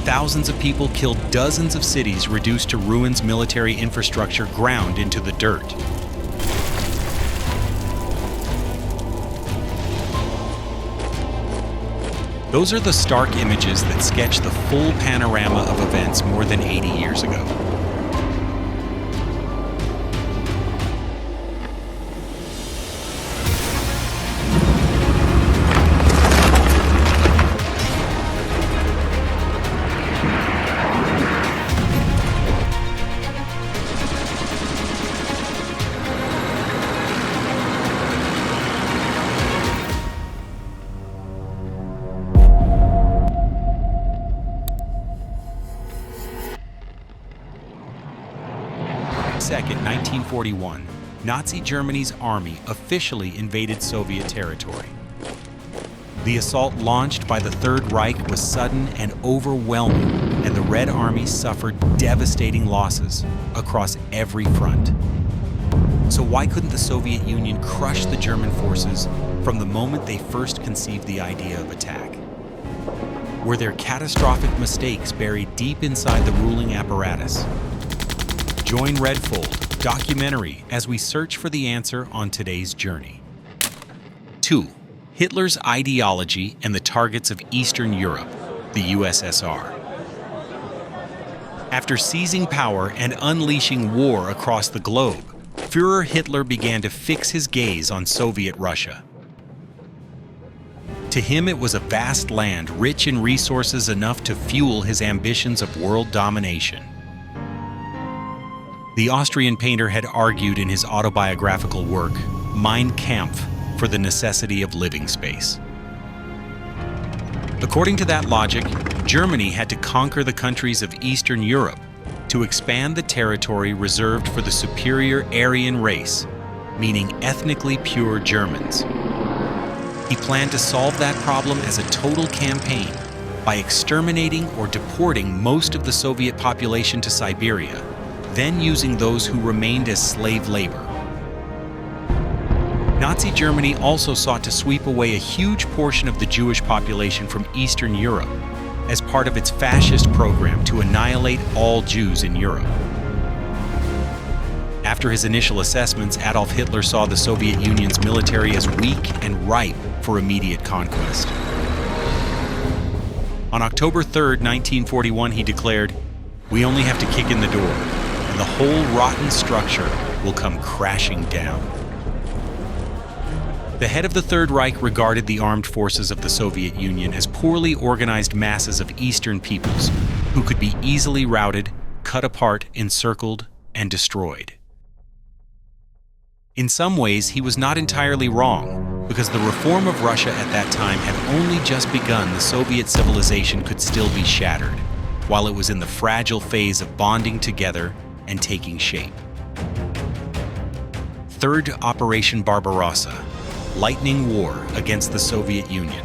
Thousands of people killed, dozens of cities reduced to ruins, military infrastructure ground into the dirt. Those are the stark images that sketch the full panorama of events more than 80 years ago. Second, 1941, Nazi Germany's army officially invaded Soviet territory. The assault launched by the Third Reich was sudden and overwhelming, and the Red Army suffered devastating losses across every front. So why couldn't the Soviet Union crush the German forces from the moment they first conceived the idea of attack? Were there catastrophic mistakes buried deep inside the ruling apparatus? Join Redfold documentary as we search for the answer on today's journey. 2. Hitler's ideology and the targets of Eastern Europe, the USSR. After seizing power and unleashing war across the globe, Führer Hitler began to fix his gaze on Soviet Russia. To him, it was a vast land rich in resources enough to fuel his ambitions of world domination. The Austrian painter had argued in his autobiographical work, Mein Kampf, for the necessity of living space. According to that logic, Germany had to conquer the countries of Eastern Europe to expand the territory reserved for the superior Aryan race, meaning ethnically pure Germans. He planned to solve that problem as a total campaign by exterminating or deporting most of the Soviet population to Siberia, then using those who remained as slave labor. Nazi Germany also sought to sweep away a huge portion of the Jewish population from Eastern Europe as part of its fascist program to annihilate all Jews in Europe. After his initial assessments, Adolf Hitler saw the Soviet Union's military as weak and ripe for immediate conquest. On October 3, 1941, he declared, "We only have to kick in the door, and the whole rotten structure will come crashing down." The head of the Third Reich regarded the armed forces of the Soviet Union as poorly organized masses of Eastern peoples who could be easily routed, cut apart, encircled, and destroyed. In some ways, he was not entirely wrong, because the reform of Russia at that time had only just begun. The Soviet civilization could still be shattered, while it was in the fragile phase of bonding together and taking shape. Third, Operation Barbarossa, lightning war against the Soviet Union.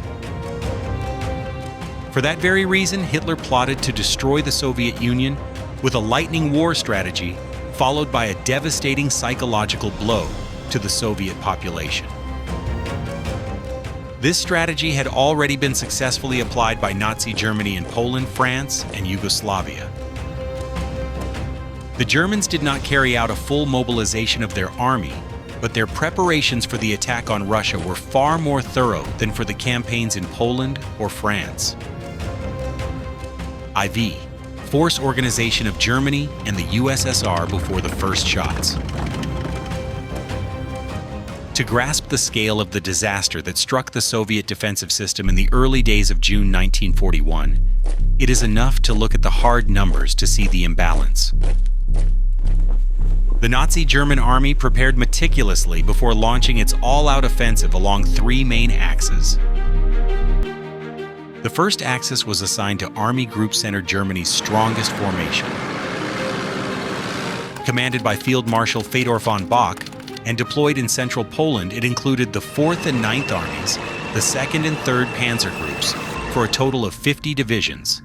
For that very reason, Hitler plotted to destroy the Soviet Union with a lightning war strategy, followed by a devastating psychological blow to the Soviet population. This strategy had already been successfully applied by Nazi Germany in Poland, France, and Yugoslavia. The Germans did not carry out a full mobilization of their army, but their preparations for the attack on Russia were far more thorough than for the campaigns in Poland or France. IV, Force Organization of Germany and the USSR before the first shots. To grasp the scale of the disaster that struck the Soviet defensive system in the early days of June 1941, it is enough to look at the hard numbers to see the imbalance. The Nazi German army prepared meticulously before launching its all-out offensive along three main axes. The first axis was assigned to Army Group Center Germany's strongest formation. Commanded by Field Marshal Fedor von Bock and deployed in central Poland, it included the 4th and 9th Armies, the 2nd and 3rd Panzer Groups, for a total of 50 divisions,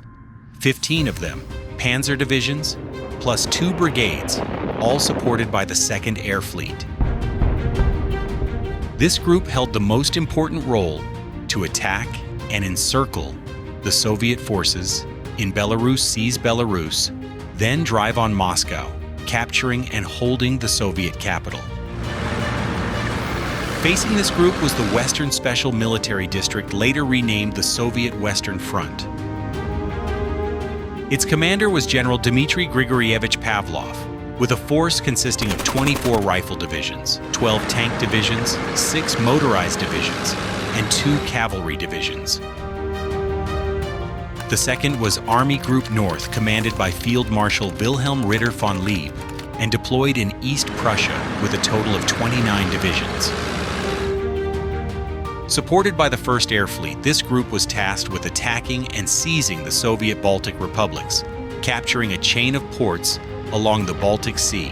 15 of them Panzer divisions, plus 2 brigades, all supported by the 2nd Air Fleet. This group held the most important role to attack and encircle the Soviet forces in Belarus seize Belarus, then drive on Moscow, capturing and holding the Soviet capital. Facing this group was the Western Special Military District, later renamed the Soviet Western Front. Its commander was General Dmitry Grigorievich Pavlov, with a force consisting of 24 rifle divisions, 12 tank divisions, 6 motorized divisions, and 2 cavalry divisions. The second was Army Group North, commanded by Field Marshal Wilhelm Ritter von Lieb, and deployed in East Prussia with a total of 29 divisions. Supported by the 1st Air Fleet, this group was tasked with attacking and seizing the Soviet Baltic republics, capturing a chain of ports along the Baltic Sea,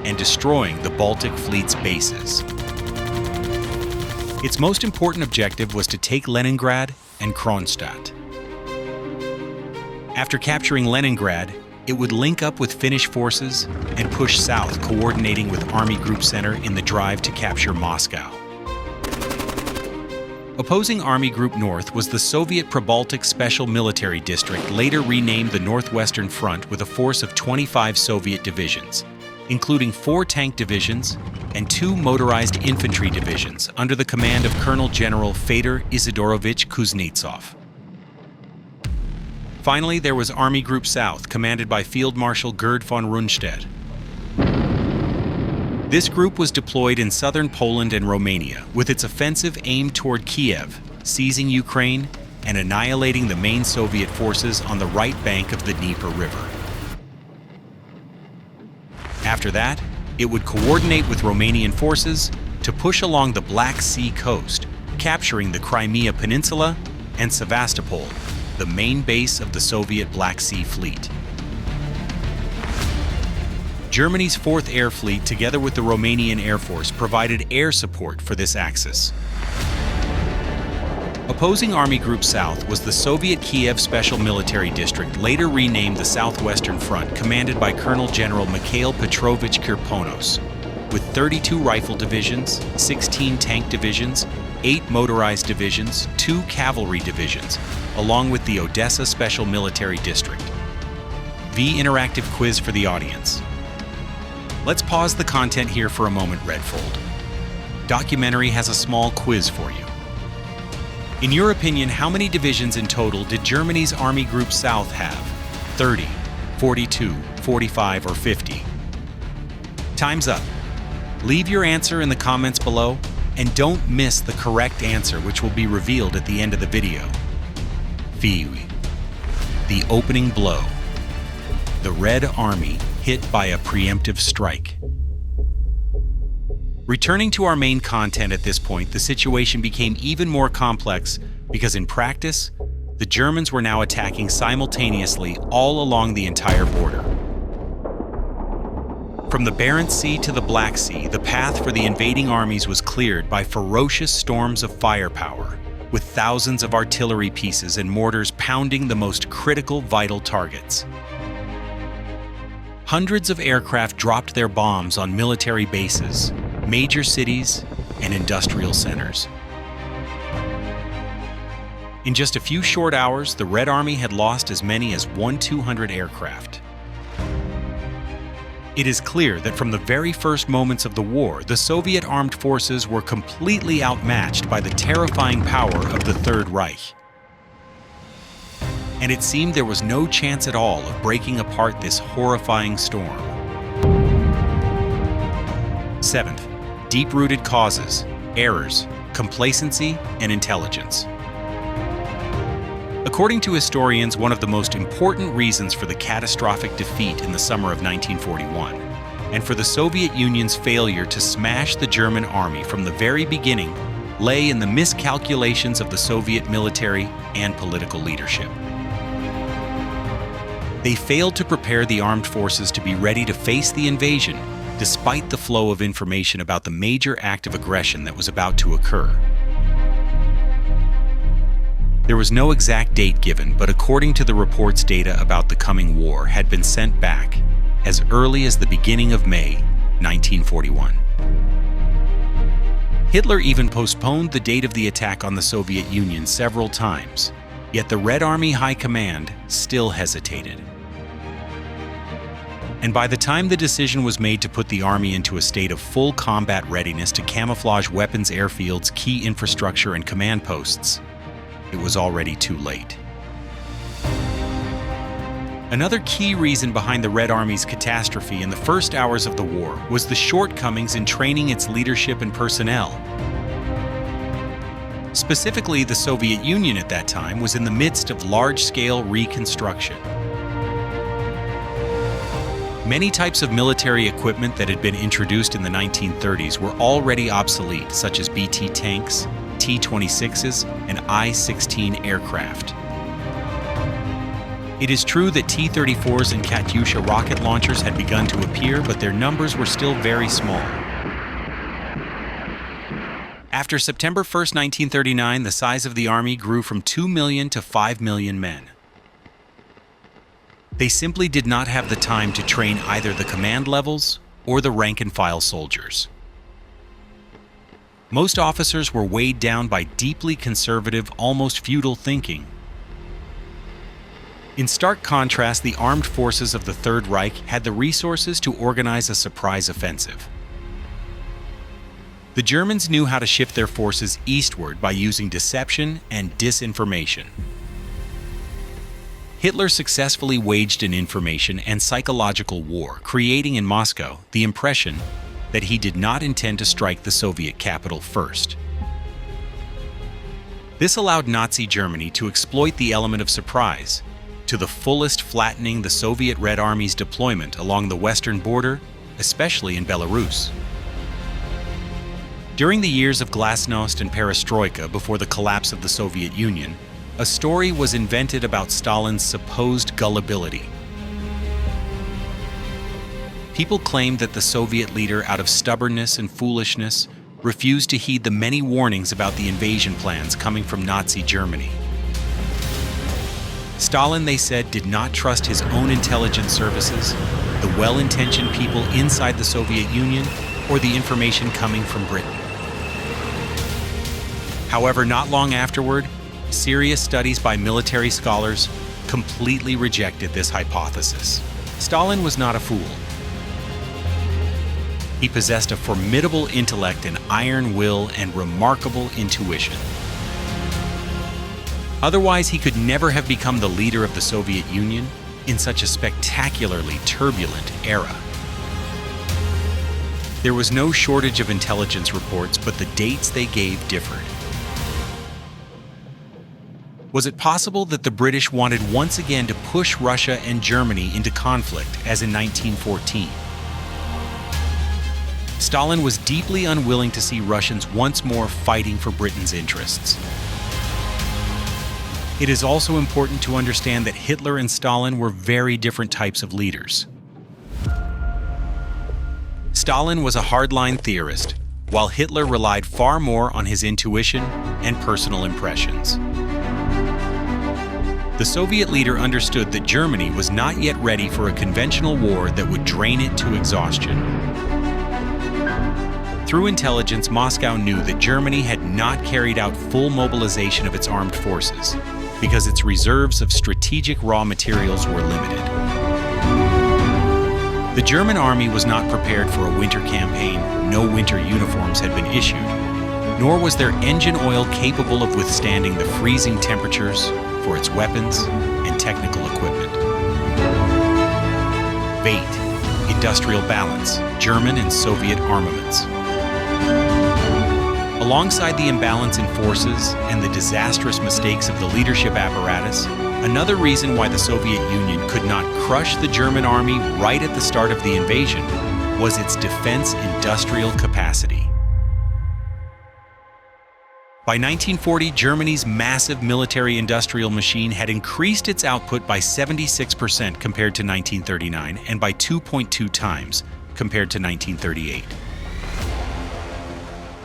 and destroying the Baltic Fleet's bases. Its most important objective was to take Leningrad and Kronstadt. After capturing Leningrad, it would link up with Finnish forces and push south, coordinating with Army Group Center in the drive to capture Moscow. Opposing Army Group North was the Soviet Pribaltic Special Military District, later renamed the Northwestern Front, with a force of 25 Soviet divisions, including 4 tank divisions and 2 motorized infantry divisions under the command of Colonel General Fedor Isidorovich Kuznetsov. Finally, there was Army Group South, commanded by Field Marshal Gerd von Rundstedt. This group was deployed in southern Poland and Romania, with its offensive aimed toward Kiev, seizing Ukraine, and annihilating the main Soviet forces on the right bank of the Dnieper River. After that, it would coordinate with Romanian forces to push along the Black Sea coast, capturing the Crimea Peninsula and Sevastopol, the main base of the Soviet Black Sea Fleet. Germany's 4th Air Fleet, together with the Romanian Air Force, provided air support for this axis. Opposing Army Group South was the Soviet Kiev Special Military District, later renamed the Southwestern Front, commanded by Colonel General Mikhail Petrovich Kirponos, with 32 rifle divisions, 16 tank divisions, 8 motorized divisions, 2 cavalry divisions, along with the Odessa Special Military District. The interactive quiz for the audience. Let's pause the content here for a moment, Redfold. Documentary has a small quiz for you. In your opinion, how many divisions in total did Germany's Army Group South have? 30, 42, 45, or 50? Time's up. Leave your answer in the comments below, and don't miss the correct answer, which will be revealed at the end of the video. Fiui. The opening blow. The Red Army hit by a preemptive strike. Returning to our main content at this point, the situation became even more complex because in practice, the Germans were now attacking simultaneously all along the entire border. From the Barents Sea to the Black Sea, the path for the invading armies was cleared by ferocious storms of firepower, with thousands of artillery pieces and mortars pounding the most critical vital targets. Hundreds of aircraft dropped their bombs on military bases, major cities, and industrial centers. In just a few short hours, the Red Army had lost as many as 1,200 aircraft. It is clear that from the very first moments of the war, the Soviet armed forces were completely outmatched by the terrifying power of the Third Reich. And it seemed there was no chance at all of breaking apart this horrifying storm. 7th, deep-rooted causes, errors, complacency, and intelligence. According to historians, one of the most important reasons for the catastrophic defeat in the summer of 1941, and for the Soviet Union's failure to smash the German army from the very beginning, lay in the miscalculations of the Soviet military and political leadership. They failed to prepare the armed forces to be ready to face the invasion, despite the flow of information about the major act of aggression that was about to occur. There was no exact date given, but according to the reports, data about the coming war had been sent back as early as the beginning of May 1941. Hitler even postponed the date of the attack on the Soviet Union several times, Yet the Red Army High Command still hesitated. And by the time the decision was made to put the army into a state of full combat readiness to camouflage weapons airfields, key infrastructure, and command posts, it was already too late. Another key reason behind the Red Army's catastrophe in the first hours of the war was the shortcomings in training its leadership and personnel. Specifically, the Soviet Union at that time was in the midst of large-scale reconstruction. Many types of military equipment that had been introduced in the 1930s were already obsolete, such as BT tanks, T-26s, and I-16 aircraft. It is true that T-34s and Katyusha rocket launchers had begun to appear, but their numbers were still very small. After September 1, 1939, the size of the army grew from 2 million to 5 million men. They simply did not have the time to train either the command levels or the rank-and-file soldiers. Most officers were weighed down by deeply conservative, almost feudal thinking. In stark contrast, the armed forces of the Third Reich had the resources to organize a surprise offensive. The Germans knew how to shift their forces eastward by using deception and disinformation. Hitler successfully waged an information and psychological war, creating in Moscow the impression that he did not intend to strike the Soviet capital first. This allowed Nazi Germany to exploit the element of surprise, to the fullest flattening the Soviet Red Army's deployment along the western border, especially in Belarus. During the years of Glasnost and Perestroika before the collapse of the Soviet Union, a story was invented about Stalin's supposed gullibility. People claimed that the Soviet leader, out of stubbornness and foolishness, refused to heed the many warnings about the invasion plans coming from Nazi Germany. Stalin, they said, did not trust his own intelligence services, the well-intentioned people inside the Soviet Union, or the information coming from Britain. However, not long afterward, serious studies by military scholars completely rejected this hypothesis. Stalin was not a fool. He possessed a formidable intellect, an iron will, and remarkable intuition. Otherwise, he could never have become the leader of the Soviet Union in such a spectacularly turbulent era. There was no shortage of intelligence reports, but the dates they gave differed. Was it possible that the British wanted once again to push Russia and Germany into conflict, as in 1914? Stalin was deeply unwilling to see Russians once more fighting for Britain's interests. It is also important to understand that Hitler and Stalin were very different types of leaders. Stalin was a hardline theorist, while Hitler relied far more on his intuition and personal impressions. The Soviet leader understood that Germany was not yet ready for a conventional war that would drain it to exhaustion. Through intelligence, Moscow knew that Germany had not carried out full mobilization of its armed forces because its reserves of strategic raw materials were limited. The German army was not prepared for a winter campaign, no winter uniforms had been issued, nor was their engine oil capable of withstanding the freezing temperatures for its weapons and technical equipment. Weight, industrial balance, German and Soviet armaments. Alongside the imbalance in forces and the disastrous mistakes of the leadership apparatus, another reason why the Soviet Union could not crush the German army right at the start of the invasion was its defense industrial capacity. By 1940, Germany's massive military-industrial machine had increased its output by 76% compared to 1939 and by 2.2 times compared to 1938.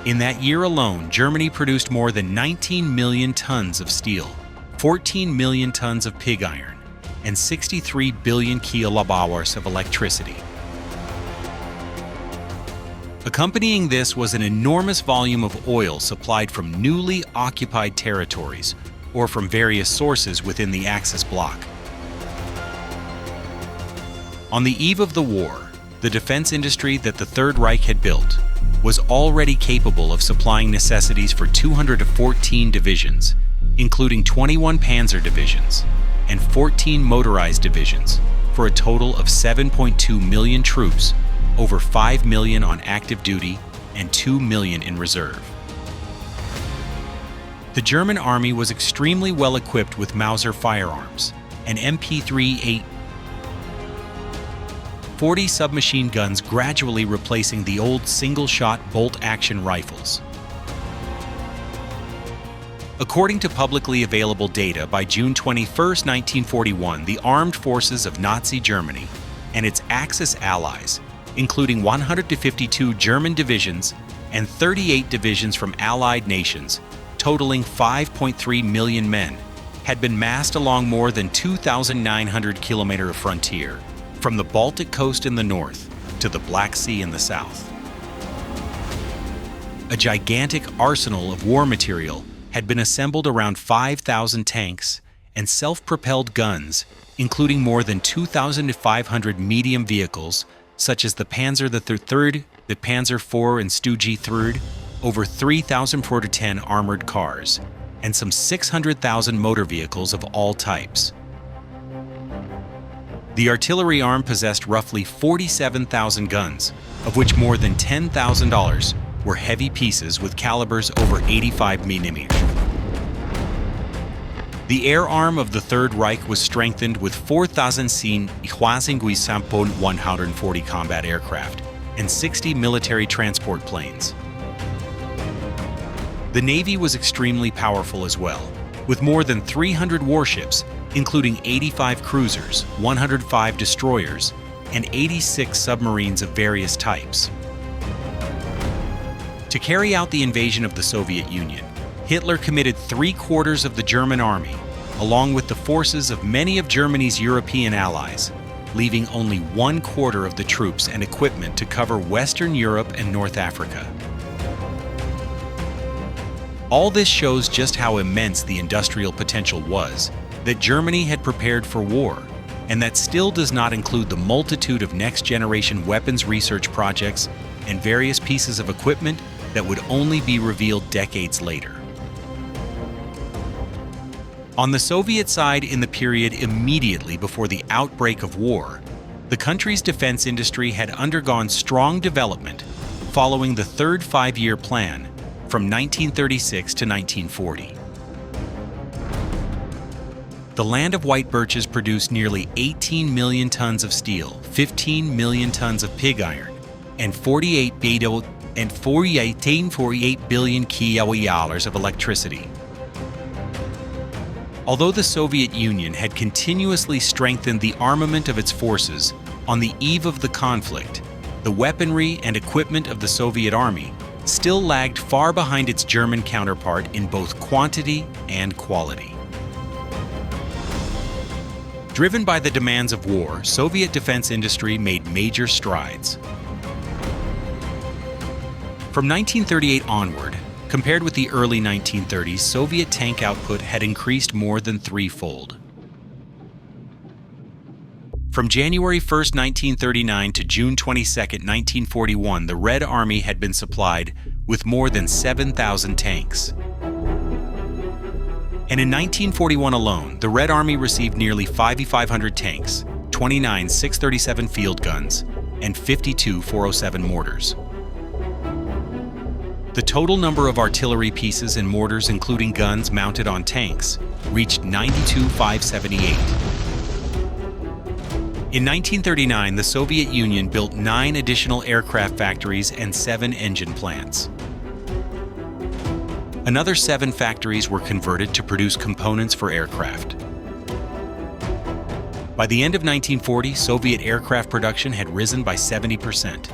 In that year alone, Germany produced more than 19 million tons of steel, 14 million tons of pig iron, and 63 billion kilowatt-hours of electricity. Accompanying this was an enormous volume of oil supplied from newly occupied territories, or from various sources within the Axis bloc. On the eve of the war, the defense industry that the Third Reich had built was already capable of supplying necessities for 214 divisions, including 21 panzer divisions and 14 motorized divisions, for a total of 7.2 million troops, over 5 million on active duty and 2 million in reserve. The German army was extremely well equipped with Mauser firearms and MP3 40 submachine guns, gradually replacing the old single-shot bolt-action rifles. According to publicly available data, by June 21, 1941, the armed forces of Nazi Germany and its Axis allies, including 152 German divisions and 38 divisions from Allied nations, totaling 5.3 million men, had been massed along more than 2,900 kilometers of frontier, from the Baltic coast in the north to the Black Sea in the south. A gigantic arsenal of war material had been assembled around 5,000 tanks and self-propelled guns, including more than 2,500 medium vehicles, such as the Panzer III, the Panzer IV and Stug III, over 3,410 armored cars, and some 600,000 motor vehicles of all types. The artillery arm possessed roughly 47,000 guns, of which more than $10,000 were heavy pieces with calibers over 85 mm. The air arm of the Third Reich was strengthened with 4,140 combat aircraft and 60 military transport planes. The Navy was extremely powerful as well, with more than 300 warships, including 85 cruisers, 105 destroyers, and 86 submarines of various types. To carry out the invasion of the Soviet Union, Hitler committed 3/4 of the German army, along with the forces of many of Germany's European allies, leaving only 1/4 of the troops and equipment to cover Western Europe and North Africa. All this shows just how immense the industrial potential was, that Germany had prepared for war, and that still does not include the multitude of next-generation weapons research projects and various pieces of equipment that would only be revealed decades later. On the Soviet side, in the period immediately before the outbreak of war, the country's defense industry had undergone strong development following the Third Five-Year Plan from 1936 to 1940. The land of white birches produced nearly 18 million tons of steel, 15 million tons of pig iron, and 48 billion kilowatts of electricity. Although the Soviet Union had continuously strengthened the armament of its forces, on the eve of the conflict, the weaponry and equipment of the Soviet Army still lagged far behind its German counterpart in both quantity and quality. Driven by the demands of war, Soviet defense industry made major strides. From 1938 onward, compared with the early 1930s, Soviet tank output had increased more than threefold. From January 1, 1939 to June 22, 1941, the Red Army had been supplied with more than 7,000 tanks. And in 1941 alone, the Red Army received nearly 5,500 tanks, 29 637 field guns, and 52 407 mortars. The total number of artillery pieces and mortars, including guns mounted on tanks, reached 92,578. In 1939, the Soviet Union built 9 additional aircraft factories and 7 engine plants. Another 7 factories were converted to produce components for aircraft. By the end of 1940, Soviet aircraft production had risen by 70%.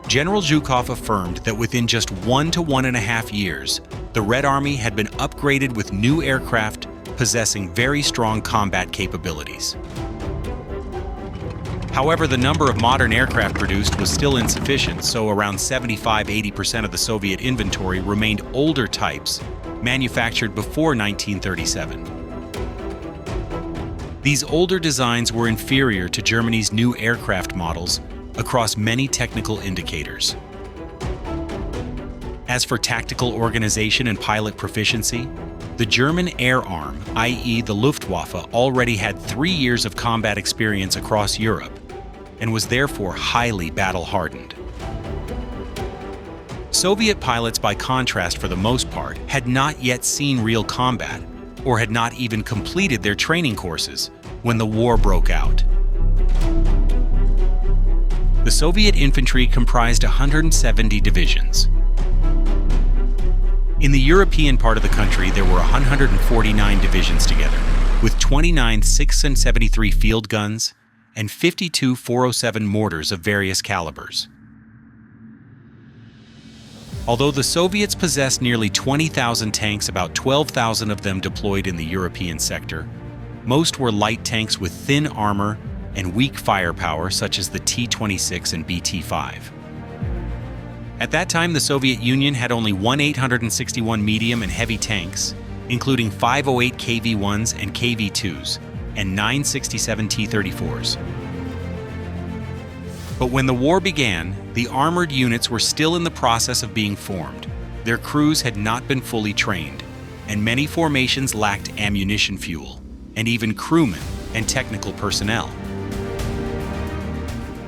General Zhukov affirmed that within just 1 to 1.5 years, the Red Army had been upgraded with new aircraft possessing very strong combat capabilities. However, the number of modern aircraft produced was still insufficient, so around 75–80% of the Soviet inventory remained older types, manufactured before 1937. These older designs were inferior to Germany's new aircraft models across many technical indicators. As for tactical organization and pilot proficiency, the German air arm, i.e. the Luftwaffe, already had 3 years of combat experience across Europe and was therefore highly battle-hardened. Soviet pilots, by contrast, for the most part, had not yet seen real combat or had not even completed their training courses when the war broke out. The Soviet infantry comprised 170 divisions. In the European part of the country, there were 149 divisions together, with 29 673 field guns and 52 407 mortars of various calibers. Although the Soviets possessed nearly 20,000 tanks, about 12,000 of them deployed in the European sector, most were light tanks with thin armor and weak firepower, such as the T-26 and BT-5. At that time, the Soviet Union had only 1,861 medium and heavy tanks, including 508 KV-1s and KV-2s, and 967 T-34s. But when the war began, the armored units were still in the process of being formed. Their crews had not been fully trained, and many formations lacked ammunition fuel, and even crewmen and technical personnel.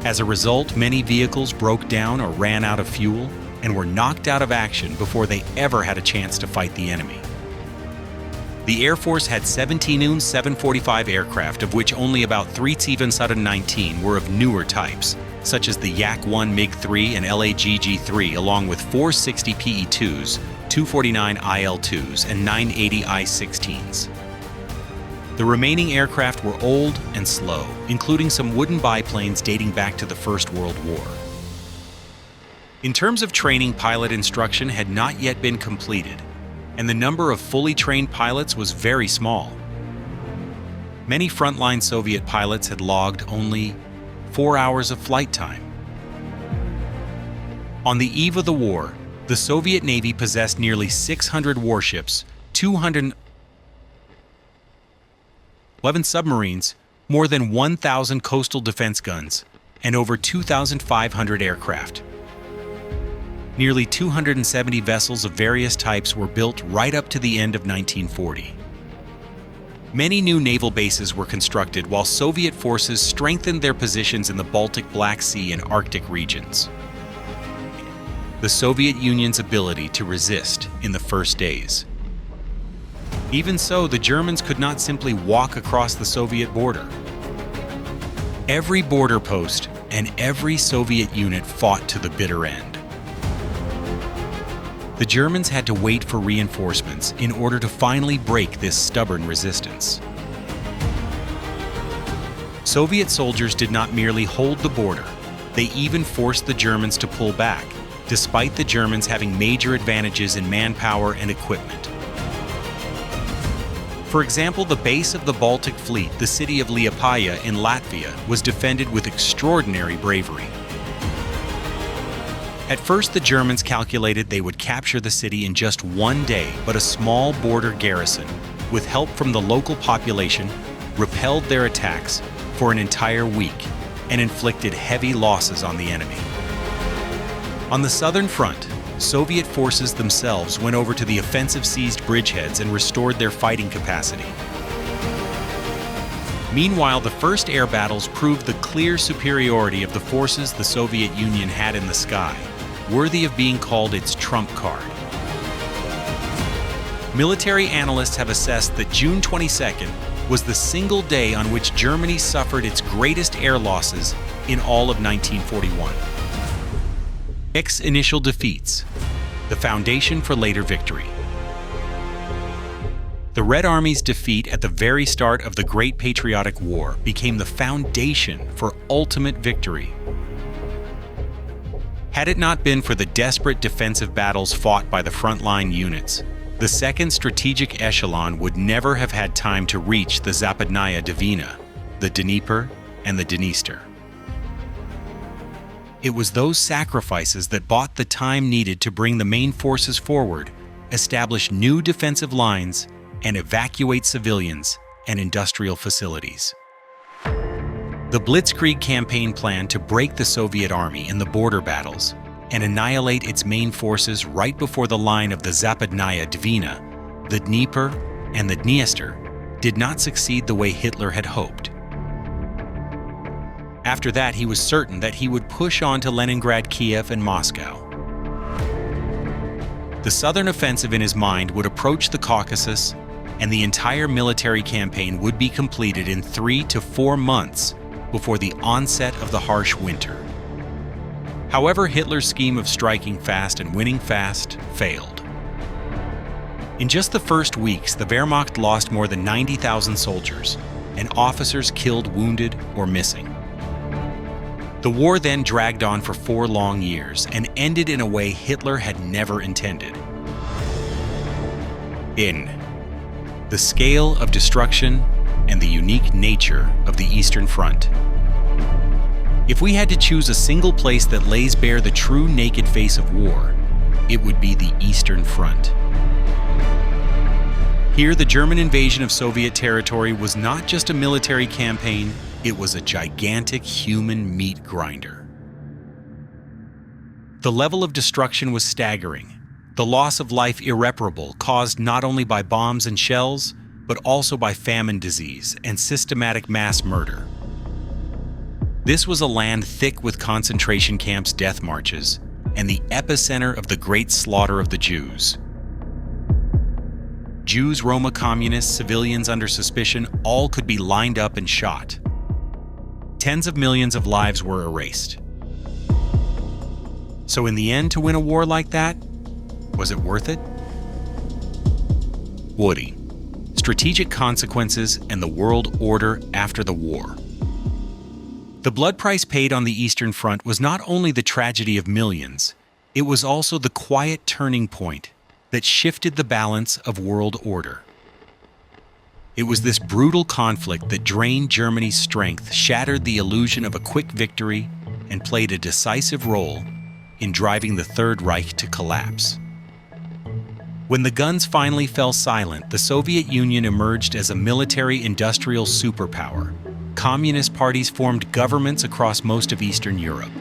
As a result, many vehicles broke down or ran out of fuel and were knocked out of action before they ever had a chance to fight the enemy. The Air Force had 17 Un-745 aircraft, of which only about 3 T-19 were of newer types, such as the Yak-1 MiG-3 and LAGG-3, along with 460 PE-2s, 249 IL-2s, and 980 I-16s. The remaining aircraft were old and slow, including some wooden biplanes dating back to the First World War. In terms of training, pilot instruction had not yet been completed, and the number of fully trained pilots was very small. Many frontline Soviet pilots had logged only 4 hours of flight time. On the eve of the war, the Soviet Navy possessed nearly 600 warships, 211 submarines, more than 1,000 coastal defense guns, and over 2,500 aircraft. Nearly 270 vessels of various types were built right up to the end of 1940. Many new naval bases were constructed while Soviet forces strengthened their positions in the Baltic, Black Sea, and Arctic regions. The Soviet Union's ability to resist in the first days. Even so, the Germans could not simply walk across the Soviet border. Every border post and every Soviet unit fought to the bitter end. The Germans had to wait for reinforcements in order to finally break this stubborn resistance. Soviet soldiers did not merely hold the border, they even forced the Germans to pull back, despite the Germans having major advantages in manpower and equipment. For example, the base of the Baltic Fleet, the city of Liepaja in Latvia, was defended with extraordinary bravery. At first, the Germans calculated they would capture the city in just 1 day, but a small border garrison, with help from the local population, repelled their attacks for an entire week and inflicted heavy losses on the enemy. On the southern front, Soviet forces themselves went over to the offensive seized bridgeheads and restored their fighting capacity. Meanwhile, the first air battles proved the clear superiority of the forces the Soviet Union had in the sky, worthy of being called its trump card. Military analysts have assessed that June 22nd was the single day on which Germany suffered its greatest air losses in all of 1941. Initial defeats, the foundation for later victory. The Red Army's defeat at the very start of the Great Patriotic War became the foundation for ultimate victory. Had it not been for the desperate defensive battles fought by the frontline units, the second strategic echelon would never have had time to reach the Zapadnaya Dvina, the Dnieper, and the Dniester. It was those sacrifices that bought the time needed to bring the main forces forward, establish new defensive lines, and evacuate civilians and industrial facilities. The Blitzkrieg campaign planned to break the Soviet army in the border battles and annihilate its main forces right before the line of the Zapadnaya Dvina, the Dnieper, and the Dniester, did not succeed the way Hitler had hoped. After that, he was certain that he would push on to Leningrad, Kiev, and Moscow. The southern offensive in his mind would approach the Caucasus, and the entire military campaign would be completed in 3 to 4 months before the onset of the harsh winter. However, Hitler's scheme of striking fast and winning fast failed. In just the first weeks, the Wehrmacht lost more than 90,000 soldiers, and officers killed, wounded, or missing. The war then dragged on for 4 long years and ended in a way Hitler had never intended. In the scale of destruction and the unique nature of the Eastern Front. If we had to choose a single place that lays bare the true naked face of war, it would be the Eastern Front. Here, the German invasion of Soviet territory was not just a military campaign, it was a gigantic human meat grinder. The level of destruction was staggering, the loss of life irreparable, caused not only by bombs and shells, but also by famine, disease, and systematic mass murder. This was a land thick with concentration camps, death marches, and the epicenter of the great slaughter of the Jews. Jews, Roma communists, civilians under suspicion, all could be lined up and shot. Tens of millions of lives were erased. So in the end, to win a war like that, was it worth it? Woody. Strategic consequences and the world order after the war. The blood price paid on the Eastern Front was not only the tragedy of millions, it was also the quiet turning point that shifted the balance of world order. It was this brutal conflict that drained Germany's strength, shattered the illusion of a quick victory, and played a decisive role in driving the Third Reich to collapse. When the guns finally fell silent, the Soviet Union emerged as a military-industrial superpower. Communist parties formed governments across most of Eastern Europe.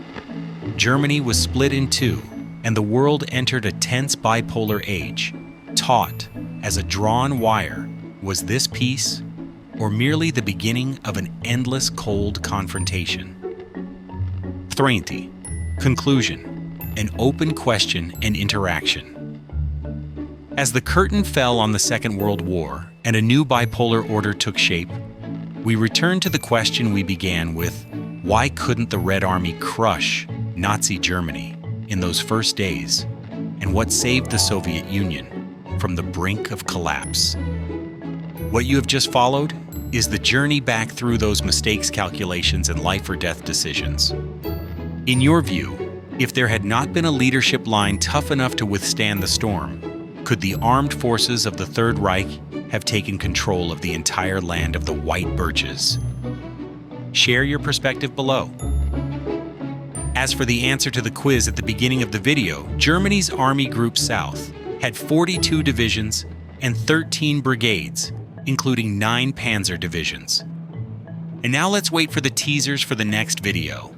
Germany was split in two, and the world entered a tense bipolar age. Taut as a drawn wire, was this peace, or merely the beginning of an endless cold confrontation? Preemptive. Conclusion. An open question and interaction. As the curtain fell on the Second World War and a new bipolar order took shape, we returned to the question we began with: why couldn't the Red Army crush Nazi Germany in those first days, and what saved the Soviet Union from the brink of collapse? What you have just followed is the journey back through those mistakes, calculations, and life or death decisions. In your view, if there had not been a leadership line tough enough to withstand the storm, could the armed forces of the Third Reich have taken control of the entire land of the White Birches? Share your perspective below. As for the answer to the quiz at the beginning of the video, Germany's Army Group South had 42 divisions and 13 brigades, including 9 panzer divisions. And now let's wait for the teasers for the next video.